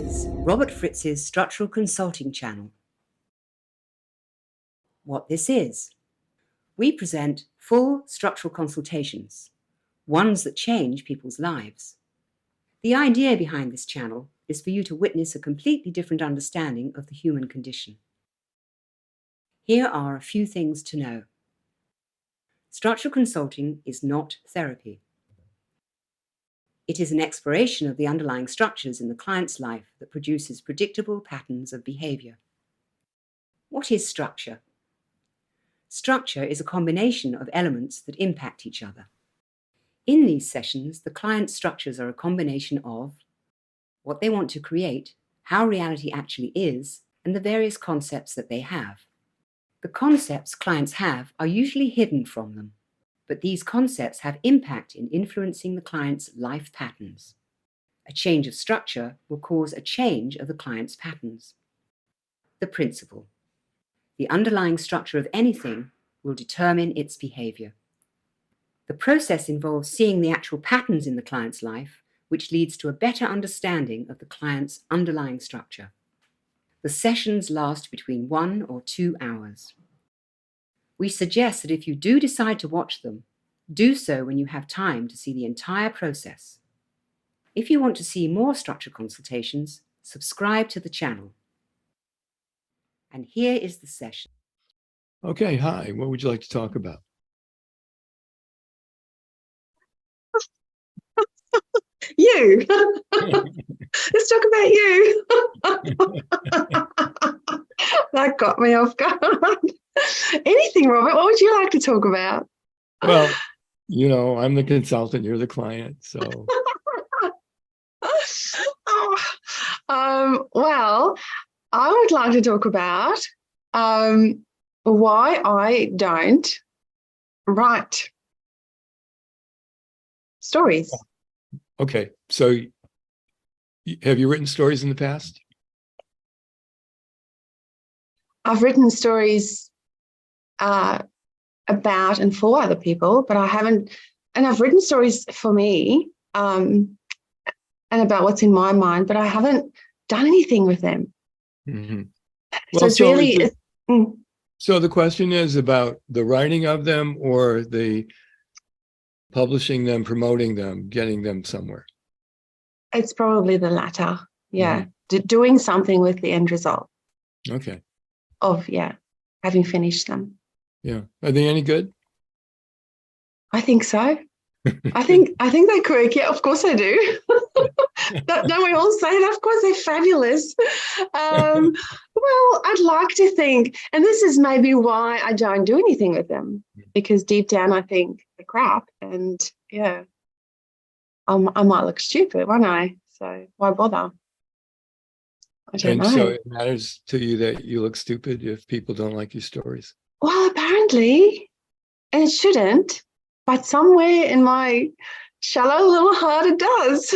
is Robert Fritz's Structural Consulting channel. What this is: we present full structural consultations, ones that change people's lives. The idea behind this channel is for you to witness a completely different understanding of the human condition. Here are a few things to know. Structural consulting is not therapy. It is an exploration of the underlying structures in the client's life that produces predictable patterns of behavior. What is structure? Structure is a combination of elements that impact each other. In these sessions, the client's structures are a combination of what they want to create, how reality actually is, and the various concepts that they have. The concepts clients have are usually hidden from them, but these concepts have impact in influencing the client's life patterns. A change of structure will cause a change of the client's patterns. The principle: the underlying structure of anything will determine its behavior. The process involves seeing the actual patterns in the client's life, which leads to a better understanding of the client's underlying structure. The sessions last between 1 or 2 hours. We suggest that if you do decide to watch them, do so when you have time to see the entire process. If you want to see more structure consultations, subscribe to the channel. And here is the session. Okay, hi. What would you like to talk about? You. Let's talk about you. That got me off guard. Anything, Robert, what would you like to talk about? Well, I'm the consultant, you're the client, so. Well, I would like to talk about why I don't write stories. Okay, so have you written stories in the past? I've written stories about and for other people, but I haven't, and I've written stories for me and about what's in my mind, but I haven't done anything with them. Mm-hmm. So it's really... So the question is about the writing of them or the publishing them, promoting them, getting them somewhere? It's probably the latter, yeah. Mm-hmm. Doing something with the end result. Okay. Of, having finished them. Yeah. Are they any good? I think so. I think they could. Yeah, of course I do. Don't we all say that? Of course they're fabulous. Well, I'd like to think, and this is maybe why I don't do anything with them, because deep down I think they're crap, and I might look stupid, won't I? So why bother? I don't know. So it matters to you that you look stupid if people don't like your stories? Well, apparently, and it shouldn't, but somewhere in my shallow little heart it does.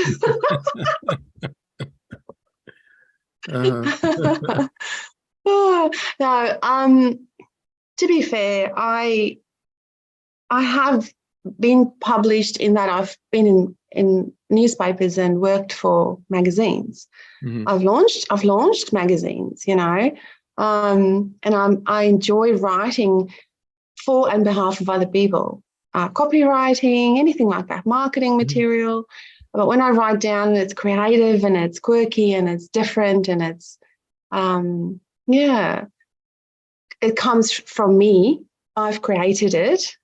No, to be fair, I have been published in that I've been in newspapers and worked for magazines. Mm-hmm. I've launched magazines, and I enjoy writing for and behalf of other people, copywriting, anything like that, marketing material. Mm-hmm. But when I write down, it's creative and it's quirky and it's different and it's it comes from me. I've created it.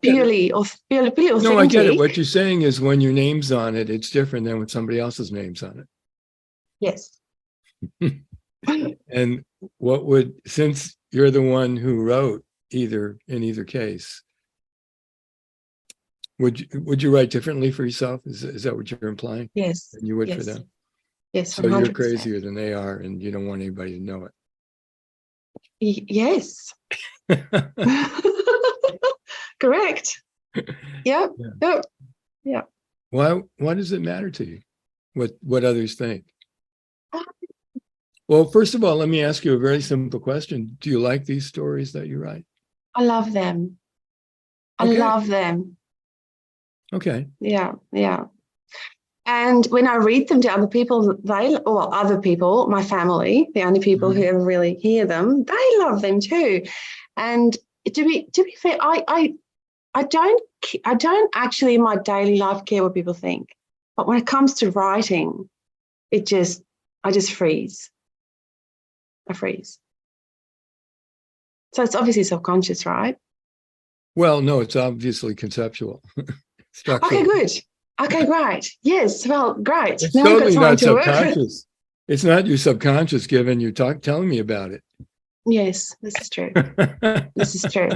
Purely authentic. No, I get it. What you're saying is when your name's on it, it's different than when somebody else's name's on it. Yes. And since you're the one who wrote in either case, would you write differently for yourself? Is that what you're implying? Yes. Than you would for them? Yes. So 100%. You're crazier than they are, and you don't want anybody to know it. Yes. Correct. Yep. Yeah. Why does it matter to you what others think? Well, first of all, let me ask you a very simple question. Do you like these stories that you write? I love them. Okay. I love them. Okay. Yeah. And when I read them to other people, other people, my family, the only people who ever really hear them, they love them too. And to be fair, I don't actually in my daily life care what people think. But when it comes to writing, I just freeze. I freeze. So it's obviously subconscious, right? Well, no, it's obviously conceptual. Structural. Okay, good. Okay, great. Yes, well, great. It's Now we've got totally something not to work with. subconscious. It's not your subconscious given you telling me about it. Yes, this is true. This is true.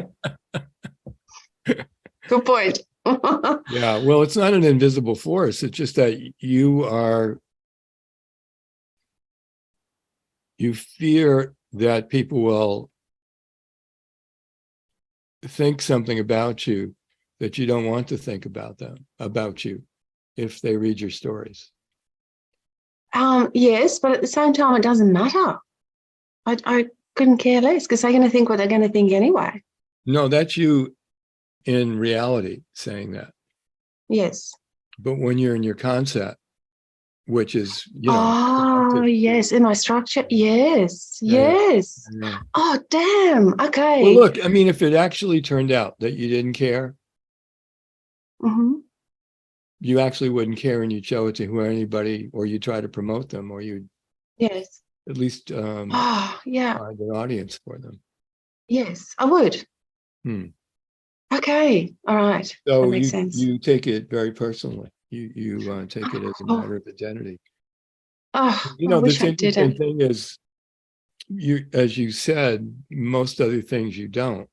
Good point. Yeah, well, it's not an invisible force. It's just that you fear that people will think something about you that you don't want to think about you if they read your stories. Yes, but at the same time, it doesn't matter. I couldn't care less because they're going to think what they're going to think anyway. No, that's you in reality saying that. Yes. But when you're in your concept, which is, Yes, in my structure. Yes, Yeah. yes. Yeah. Oh, damn. Okay. Well, look, I mean, if it actually turned out that you didn't care, you actually wouldn't care and you'd show it to anybody, or you try to promote them, or you'd at least yeah. find an audience for them. Yes, I would. Okay. All right. So that makes sense. You take it very personally. You take it as a matter of identity. I The wish I interesting didn't. thing is, as you said, most other things you don't.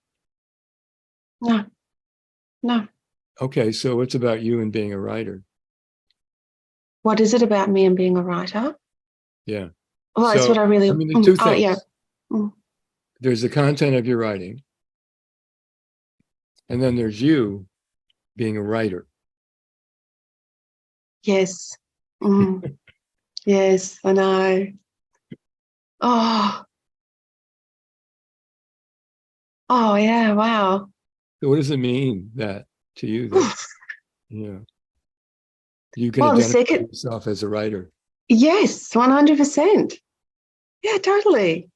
No. Okay, so it's about you and being a writer. What is it about me and being a writer? Yeah. Well, it's what I really. I mean, there's two things. Yeah. There's the content of your writing, and then there's you being a writer. Yes. Yes, I know. Oh, yeah. Wow. So what does it mean that to you that you can Well, identify yourself as a writer? Yes, 100%. Yeah, totally.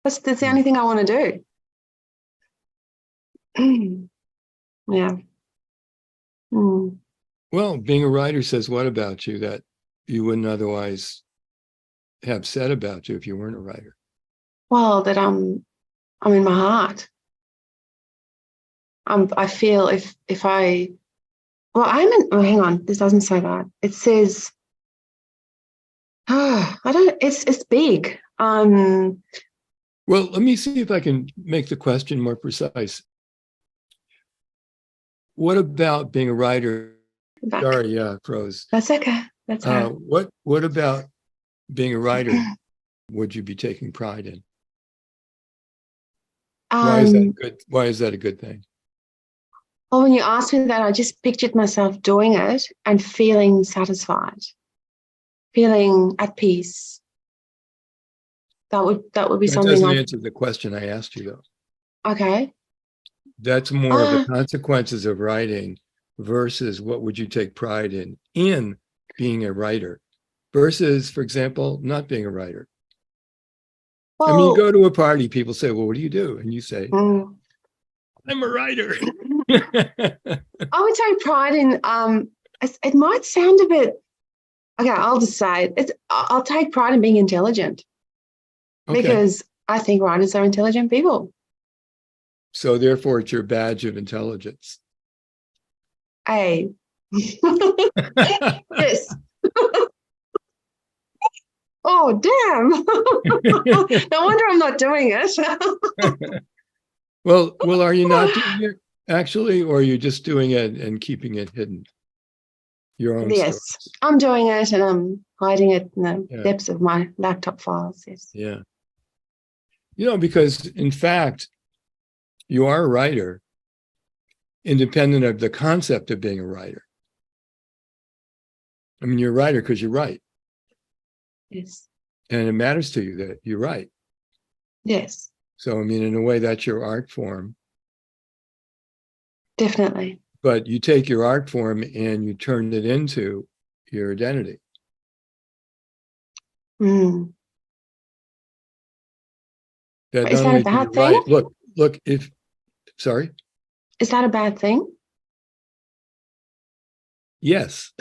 That's the only thing I want to do. Yeah. Well, being a writer says what about you that you wouldn't otherwise have said about you if you weren't a writer? Well, that I'm in my heart. I feel if I, well, hang on, this doesn't say that. It says, it's big. Well, let me see if I can make the question more precise. What about being a writer? Sorry, yeah, froze. That's okay. That's all right. What about being a writer would you be taking pride in? Why is that good? Why is that a good thing? Well, when you asked me that, I just pictured myself doing it and feeling satisfied, feeling at peace. That would be that something. Doesn't answer the question I asked you, though. Okay. That's more of the consequences of writing versus what would you take pride in being a writer versus, for example, not being a writer. Well, I mean, you go to a party, people say, well, what do you do? And you say, I'm a writer. I would take pride in, it might sound a bit, okay, I'll just say it. I'll take pride in being intelligent because I think writers are intelligent people. So therefore, it's your badge of intelligence. Yes. Oh, damn. No wonder I'm not doing it. Well, are you not doing it actually, or are you just doing it and keeping it hidden? Your own Yes, stories. I'm doing it and I'm hiding it in the depths of my laptop files. Yes. Yeah. Because in fact, you are a writer, independent of the concept of being a writer. I mean, you're a writer because you write. Yes. And it matters to you that you write. Yes. So, I mean, in a way, that's your art form. Definitely. But you take your art form and you turn it into your identity. Mm. That Is not that a only do you bad thing? write, look, sorry? Is that a bad thing? Yes.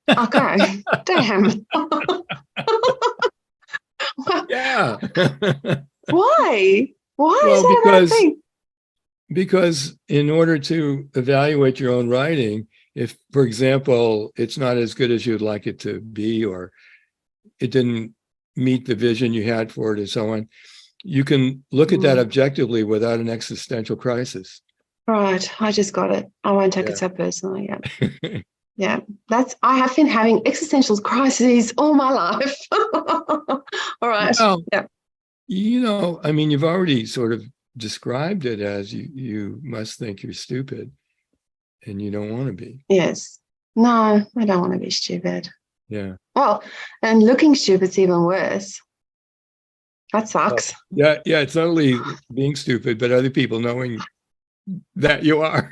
Okay. Damn. Yeah. Why? Why is Well, that a bad thing? because in order to evaluate your own writing, if, for example, it's not as good as you'd like it to be, or it didn't meet the vision you had for it and so on, you can look at that objectively without an existential crisis. Right. I just got it. I won't take Yeah. it so personally. Yeah. Yeah. I have been having existential crises all my life. All right. Well, Yeah. I mean, you've already sort of described it as you must think you're stupid and you don't want to be. Yes. No, I don't want to be stupid. Yeah. Well, and looking stupid's even worse. That sucks. Yeah. It's not only being stupid, but other people knowing that you are.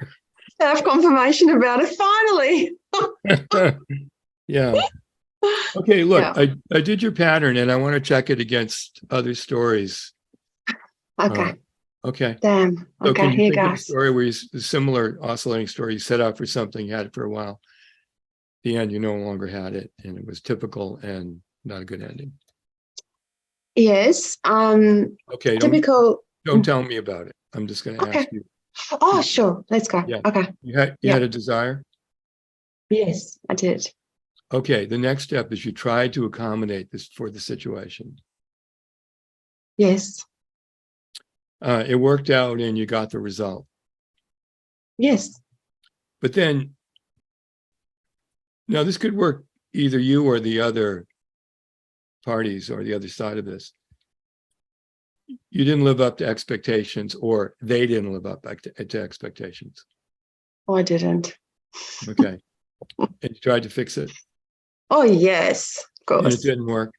I have confirmation about it finally. Yeah. Okay, look, Yeah. I did your pattern and I want to check it against other stories. Okay. Okay. Damn. So Okay, can you here think of a goes. story where a similar oscillating story, you set out for something, you had it for a while. At the end, you no longer had it, and it was typical and not a good ending. Yes. Okay, Typical. don't tell me about it. I'm just going to Okay. ask you. Oh, sure. Let's go. Yeah. Okay. You had a desire? Yes, I did. Okay, the next step is you tried to accommodate this for the situation. Yes. It worked out and you got the result. Yes. But then, now this could work either you or the other parties or the other side of this. You didn't live up to expectations, or they didn't live up to expectations. Oh, I didn't. Okay. And you tried to fix it. Oh, yes. Of And it course. didn't work.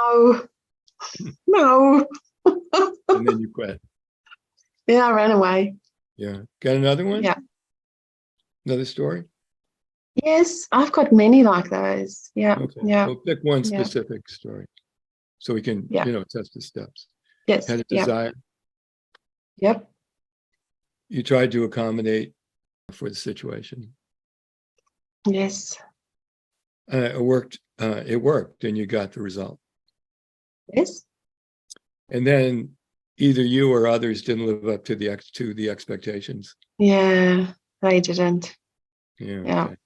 No. No. And then you quit. Yeah, I ran away. Yeah. Got another one? Yeah. Another story? Yes, I've got many like those. Yeah. Okay. Yeah. We'll pick one Yeah. specific story so we can, Yeah. test the steps. Yes. Had a Yeah. desire. Yep. You tried to accommodate for the situation. Yes. It worked. It worked, and you got the result. Yes. And then either you or others didn't live up to the expectations. Yeah, they didn't. Yeah. Yeah. Okay.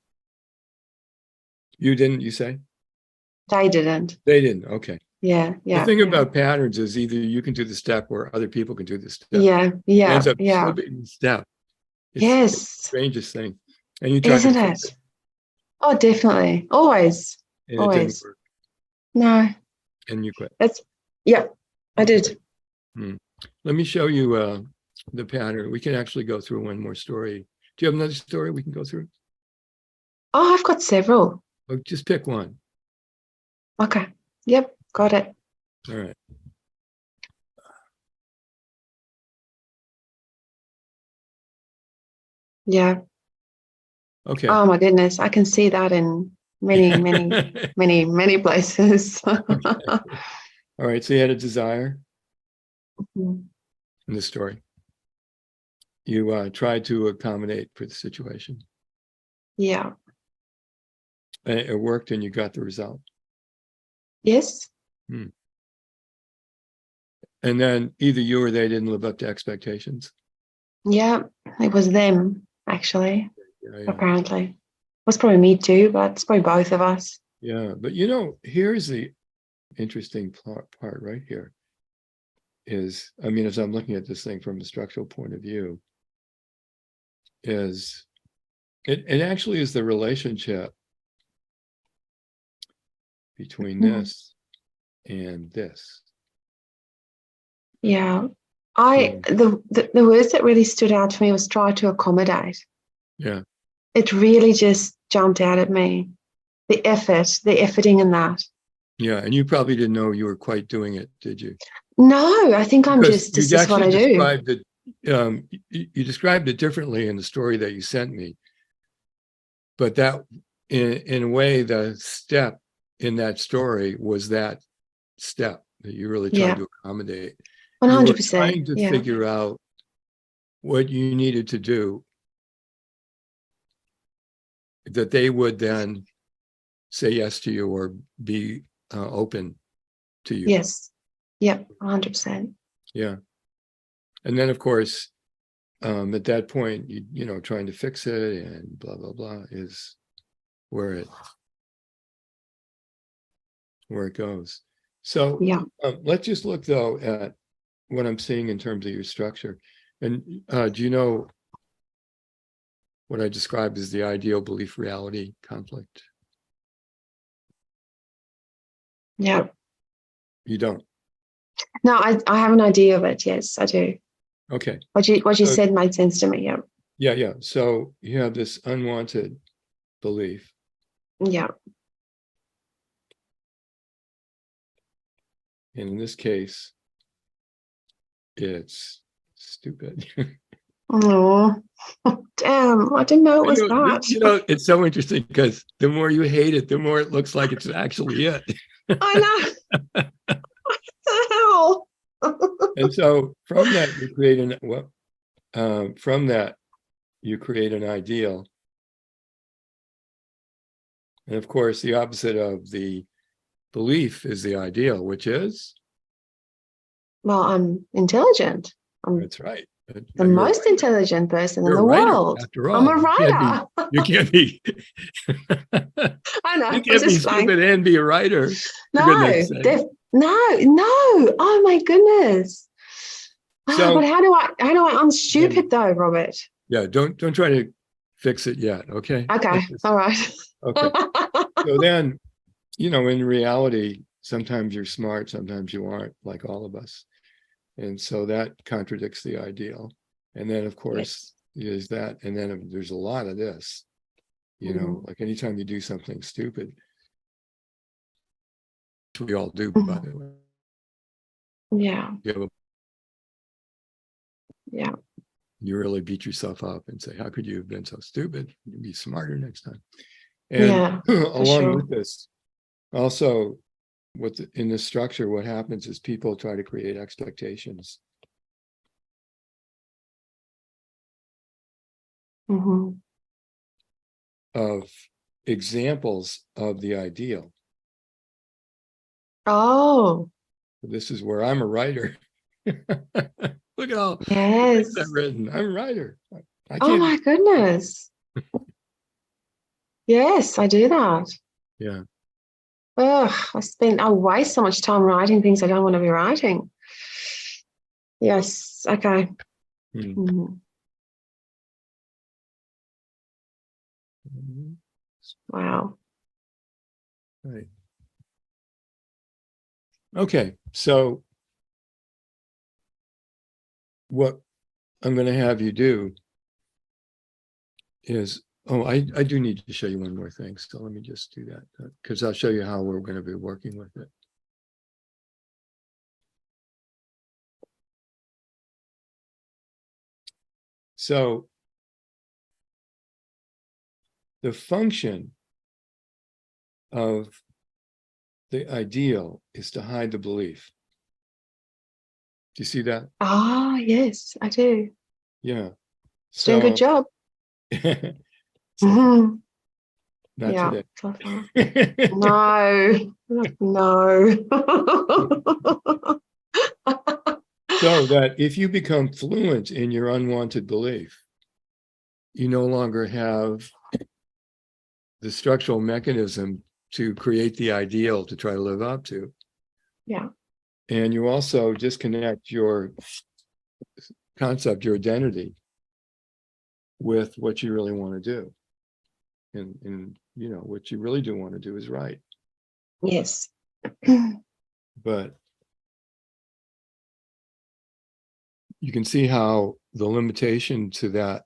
You didn't, you say? They didn't. They didn't. Okay. Yeah. Yeah. The thing yeah. about patterns is either you can do the step or other people can do the step. Yeah. It Yeah. ends up Yeah. slipping the step. It's Yes. the strangest thing. And you try Isn't to fix it? Oh, definitely. Always. and it didn't Always. work. No. And you quit. Yeah, I did. Let me show you the pattern. We can actually go through one more story. Do you have another story we can go through? Oh, I've got several. Oh, just pick one. Okay. Yep. Got it. All right. Yeah. Okay. Oh my goodness. I can see that in many, many places. All right. So you had a desire Mhm. in the story. You tried to accommodate for the situation. Yeah. And it worked and you got the result. Yes. And then either you or they didn't live up to expectations. Yeah. It was them, actually, Yeah. apparently. It was probably me too, but it's probably both of us. Yeah. But here's the interesting part right here is, I mean, as I'm looking at this thing from a structural point of view, is it actually is the relationship between this and this. Yeah. The words that really stood out for me was try to accommodate. Yeah. It really just jumped out at me. The efforting in that. Yeah. And you probably didn't know you were quite doing it, did you? No, I think Because this is what I do. described it, you described it differently in the story that you sent me. But that in a way, the step in that story was that step that you really tried to accommodate. You were 100%. trying to figure out what you needed to do that they would then say yes to you or be open to you. Yes. Yep. 100%. Yeah. And then, of course, at that point, you know, trying to fix it and blah, blah, blah is where it goes. So let's just look, though, at what I'm seeing in terms of your structure. And do you know what I described as the ideal belief reality conflict? Yeah. You don't? No, I have an idea of it. Yes, I do. Okay. What you said made sense to me. Yeah. Yeah, yeah. So you have this unwanted belief. Yeah. And in this case, it's stupid. Oh, damn. I didn't know it was that. You know, it's so interesting because the more you hate it, the more it looks like it's actually it. I know. What the hell? And so from that, you create you create an ideal. And of course, the opposite of the belief is the ideal, which is? Well, I'm intelligent. That's right. The most intelligent person in the writer, world. after all. I'm a writer. You can't be. I know. You can't be stupid and be a writer. No, no. Oh my goodness. So, but how do I unstupid though, Robert? Yeah, don't try to fix it yet. Okay. Okay. All right. Okay. So then, you know, in reality, sometimes you're smart, sometimes you aren't, like all of us. And so that contradicts the ideal. And then, of course, is that, and then there's a lot of this, you know, like anytime you do something stupid, which we all do, by the way. Yeah. You really beat yourself up and say, how could you have been so stupid? You'd be smarter next time. And along with this, also, in this structure, what happens is people try to create expectations. Of examples of the ideal. Oh. This is where I'm a writer. Look at all things I've written. I'm a writer. Oh my goodness. Yes, I do that. Yeah. Ugh, I waste so much time writing things I don't want to be writing. Yes. Okay. Wow. Right. Okay. So what I'm going to have you do is, I do need to show you one more thing. So let me just do that because I'll show you how we're going to be working with it. So the function of the ideal is to hide the belief. Do you see that? Ah, yes, I do. Yeah. It's doing a good job. Not today. So far. No. So that if you become fluent in your unwanted belief, you no longer have the structural mechanism to create the ideal to try to live up to. Yeah. And you also disconnect your concept, your identity, with what you really want to do. And you know, what you really do want to do is right. Yes. But you can see how the limitation to that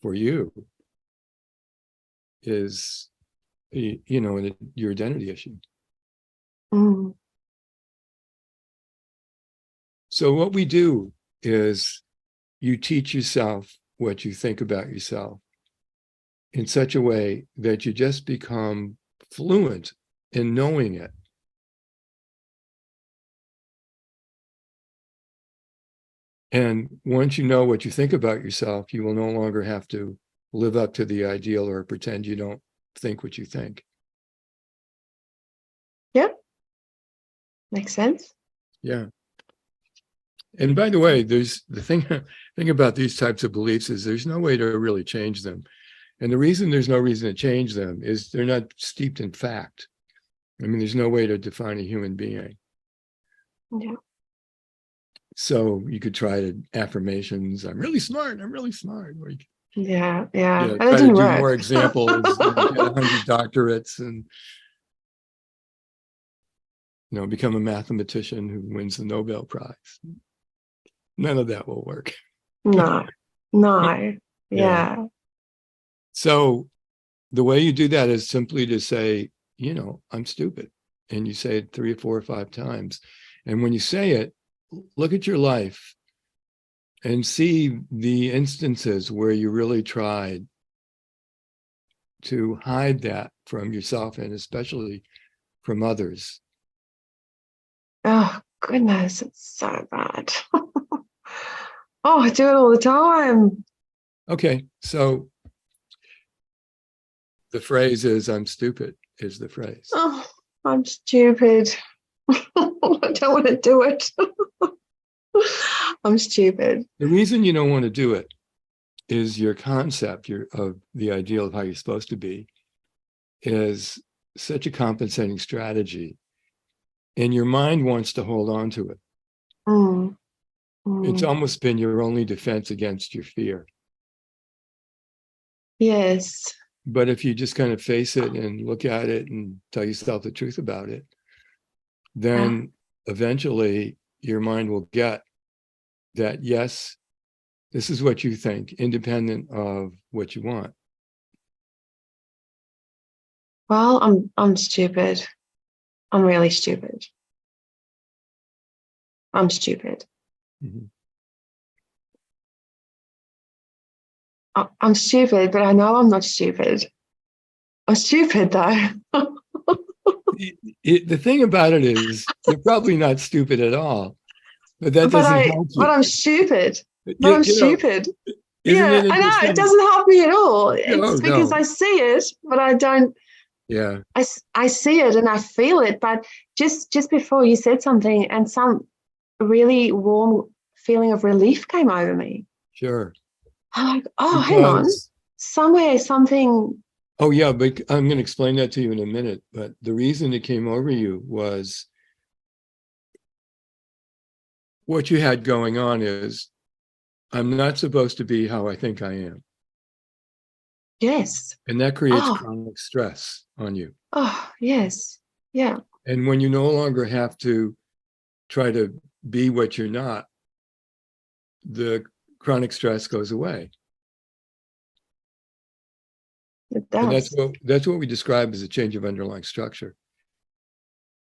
for you is, you know, your identity issue. So what we do is you teach yourself what you think about yourself. in such a way that you just become fluent in knowing it. And once you know what you think about yourself, you will no longer have to live up to the ideal or pretend you don't think what you think. Yep. Makes sense. Yeah. And by the way, there's the thing about these types of beliefs is there's no way to really change them. And the reason there's no reason to change them is they're not steeped in fact. I mean, there's no way to define a human being. Yeah. So you could try to affirmations. I'm really smart. I'm really smart. Like, Yeah. but it try to didn't do work. more examples, get 100 doctorates and, become a mathematician who wins the Nobel Prize. None of that will work. No. Yeah. So the way you do that is simply to say, I'm stupid. And you say it 3 or 4 or 5 times. And when you say it, look at your life and see the instances where you really tried to hide that from yourself and especially from others. Oh, goodness. It's so bad. Oh, I do it all the time. Okay. So the phrase is, I'm stupid, is the phrase. Oh, I'm stupid. I don't want to do it. I'm stupid. The reason you don't want to do it is your concept of the ideal of how you're supposed to be is such a compensating strategy. And your mind wants to hold on to it. It's almost been your only defense against your fear. Yes. But if you just kind of face it and look at it and tell yourself the truth about it, then eventually your mind will get that, yes, this is what you think, independent of what you want. Well, I'm stupid. I'm really stupid. I'm stupid. Mm-hmm. I'm stupid, but I know I'm not stupid. I'm stupid, though. The thing about it is, you're probably not stupid at all, but that doesn't help you. But I'm stupid. You know, stupid. isn't Yeah, it I know. interesting? It doesn't help me at all. It's because No. I see it, but I don't. Yeah. I see it and I feel it, but just before you said something, and some really warm feeling of relief came over me. Sure. I'm like, oh, hang on. Somewhere, something. Oh, yeah, but I'm going to explain that to you in a minute. But the reason it came over you was what you had going on is, I'm not supposed to be how I think I am. Yes. And that creates chronic stress on you. Oh, yes. Yeah. And when you no longer have to try to be what you're not, the chronic stress goes away. It does. And that's what we describe as a change of underlying structure.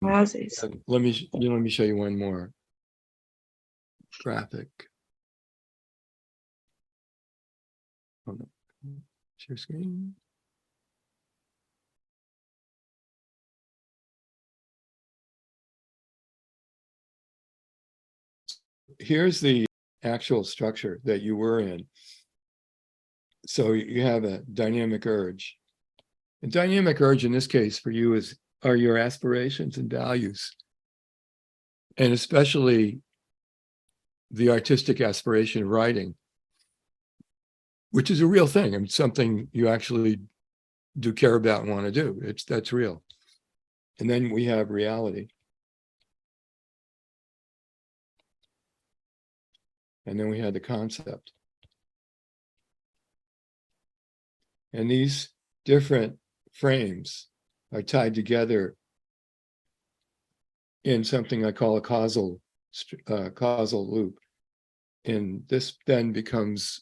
Wowsies. Let me show you one more graphic. Hold on. Share screen. Here's the actual structure that you were in. So you have a dynamic urge. A dynamic urge in this case for you are your aspirations and values. And especially the artistic aspiration of writing, which is a real thing. I mean, something you actually do care about and want to do. That's real. And then we have reality. And then we had the concept. And these different frames are tied together in something I call a causal loop. And this then becomes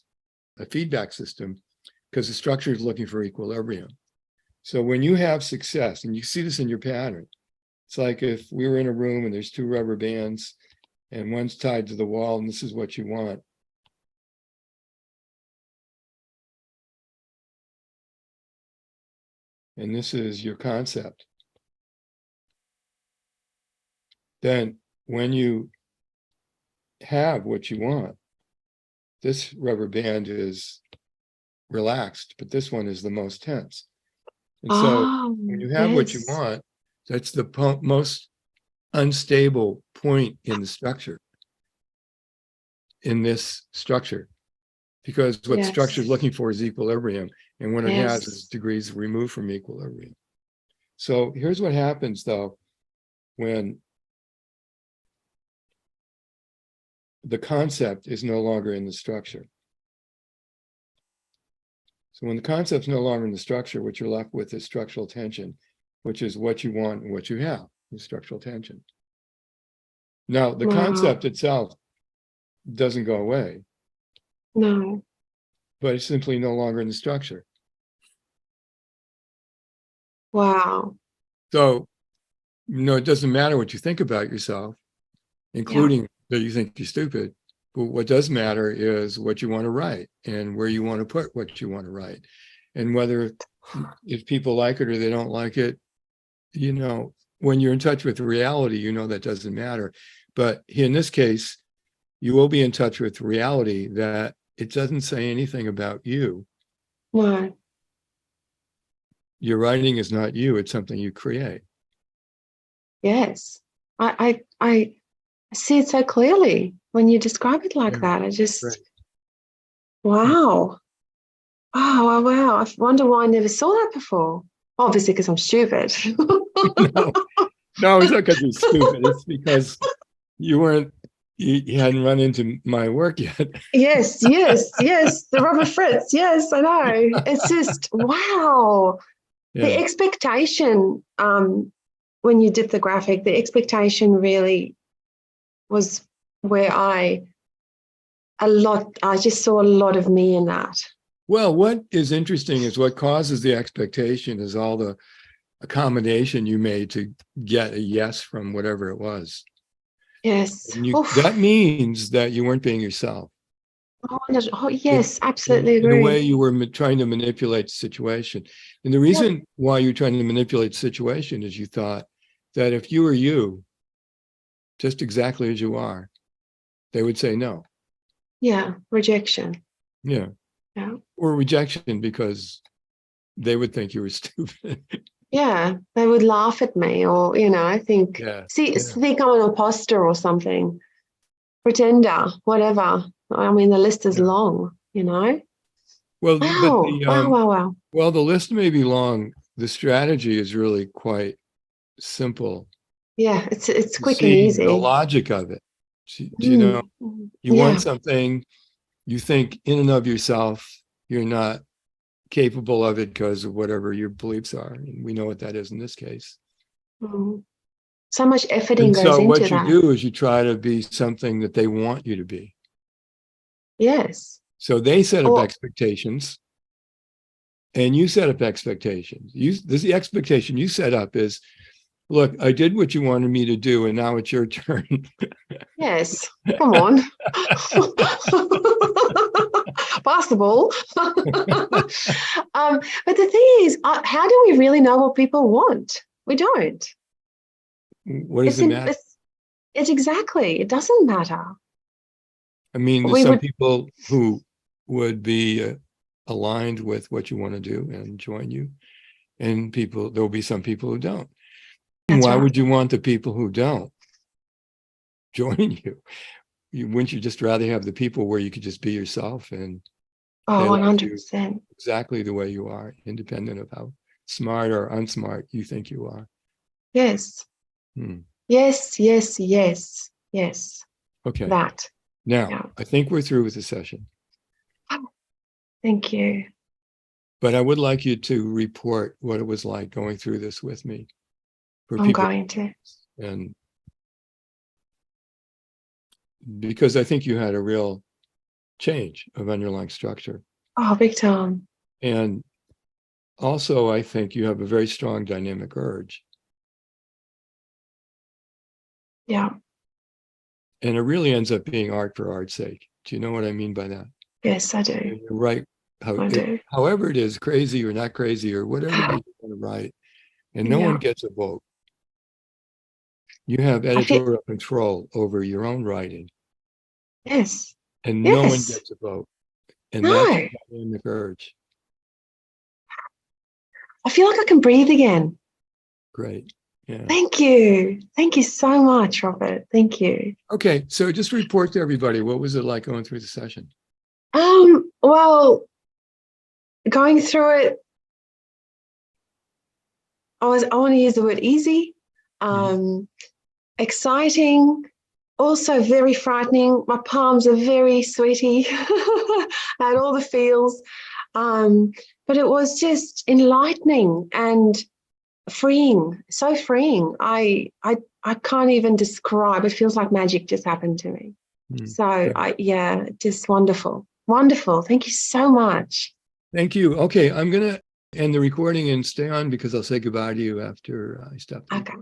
a feedback system because the structure is looking for equilibrium. So when you have success, and you see this in your pattern, it's like if we were in a room and there's 2 rubber bands and one's tied to the wall and this is what you want. and this is your concept, then when you have what you want, this rubber band is relaxed, but this one is the most tense. And so when you have what you yes. want, that's the most unstable point in the structure, in this structure, because what Yes. structure is looking for is equilibrium, and what it has is Yes. degrees removed from equilibrium. So here's what happens though when the concept is no longer in the structure. So when the concept's no longer in the structure, what you're left with is structural tension, which is what you want and what you have, is structural tension. Now, the Wow. concept itself doesn't go away, No. but it's simply no longer in the structure. Wow. So, it doesn't matter what you think about yourself, including that you think you're stupid. But what does matter is what you want to write and where you want to put what you want to write. And whether if people like it or they don't like it, when you're in touch with reality, that doesn't matter. But in this case, you will be in touch with reality that it doesn't say anything about you. No. Your writing is not you, it's something you create. Yes. I see it so clearly when you describe it like that. I just, Right. wow. Wow, wow. I wonder why I never saw that before. Obviously, because I'm stupid. No, it's not because you're stupid. It's because you hadn't run into my work yet. Yes. The rubber Fritz. Yes, I know. It's just, wow. Yeah. The expectation, when you did the graphic, the expectation really was where I just saw a lot of me in that. Well, what is interesting is what causes the expectation is all the accommodation you made to get a yes from whatever it was. Yes. That means that you weren't being yourself. Oh, yes, absolutely in a agree. way, you were trying to manipulate the situation. And the reason why you're trying to manipulate the situation is you thought that if you were you, just exactly as you are, they would say no. Yeah, rejection. Yeah. Yeah. Or rejection because they would think you were stupid. Yeah, they would laugh at me or, think, think I'm an imposter or something, pretender, whatever. I mean, the list is long, Well, Wow, wow. Well, the list may be long. The strategy is really quite simple. Yeah, it's quick and See easy. the logic of it. Do you know? You want something, you think in and of yourself, you're not capable of it because of whatever your beliefs are. And we know what that is in this case. So much effort goes into that. So what you do is you try to be something that they want you to be. Yes. So they set up expectations and you set up expectations. The expectation you set up is, look, I did what you wanted me to do and now it's your turn. Yes, come on. Possible. But the thing is, how do we really know what people want? We don't. What does it matter? It's exactly, it doesn't matter. I mean, there's some people who would be aligned with what you want to do and join you. And there'll be some people who don't. Why would you want the people who don't join you? Wouldn't you just rather have the people where you could just be yourself and 100%. Exactly the way you are, independent of how smart or unsmart you think you are? Yes. Yes. Okay. That. Now, I think we're through with the session. Thank you. But I would like you to report what it was like going through this with me. I'm going to. And because I think you had a real change of underlying structure. Oh, big time. And also, I think you have a very strong dynamic urge. Yeah. And it really ends up being art for art's sake. Do you know what I mean by that? Yes, I do. And you're right. However it is, crazy or not crazy or whatever you want to write, and no one Yeah. gets a vote. You have I feel, editorial control over your own writing, yes. and no one Yes. gets a vote. And that's No. the dynamic urge. I feel like I can breathe again. Great. Yeah. Thank you. Thank you so much, Robert. Thank you. Okay. So just report to everybody. What was it like going through the session? Well, going through it, I want to use the word easy, exciting, also very frightening. My palms are very sweaty. I had all the feels. But it was just enlightening and freeing, so freeing. I can't even describe. It feels like magic just happened to me. So just wonderful. Wonderful. Thank you so much. Thank you. Okay, I'm going to end the recording and stay on because I'll say goodbye to you after I stop. Okay.